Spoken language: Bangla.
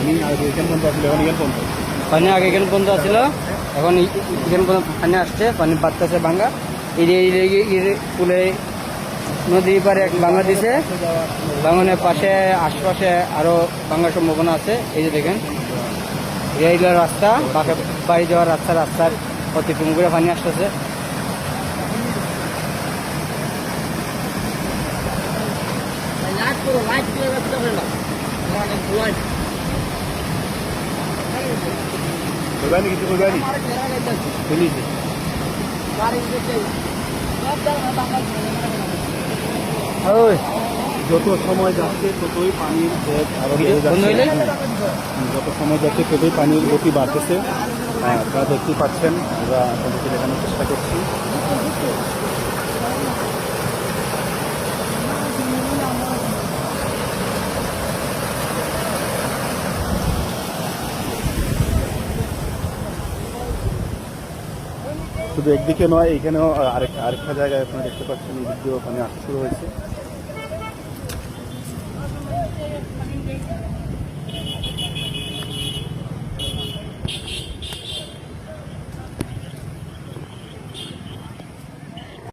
পানি আগে এখান পর্যন্ত আসলে এখন এখান পর্যন্ত পানি আগে এখানে পর্যন্ত আসছিল, এখন এখানে পর্যন্ত পানি আসছে, পানি বাড়তেছে ভাঙ্গা। কুলে নদী পারে এক ভাঙা দিছে, ভাঙনের পাশে আশপাশে আরো ভাঙার সম্ভাবনা আছে। এই যে দেখেন এইগুলো রাস্তা, বাড়ি যাওয়ার রাস্তার অতিক্রম করে পানি আসতেছে। করবানি কিছু করবানি পুলিশে ওই যত সময় যাচ্ছে ততই পানির বেগ আরো বেড়ে বন্ধ হইলে? যাচ্ছে। যত সময় যাচ্ছে ততই পানির গতি বাড়তেছে। আপনারা দেখতেই পাচ্ছেন, আমরা আপনাদেরকে দেখানোর চেষ্টা করছি। শুধু একদিকে নয়, এখানেও আরেকটা জায়গায় আপনারা দেখতে পাচ্ছেন, এই দিক দিয়েও পানি আসা শুরু হয়েছে।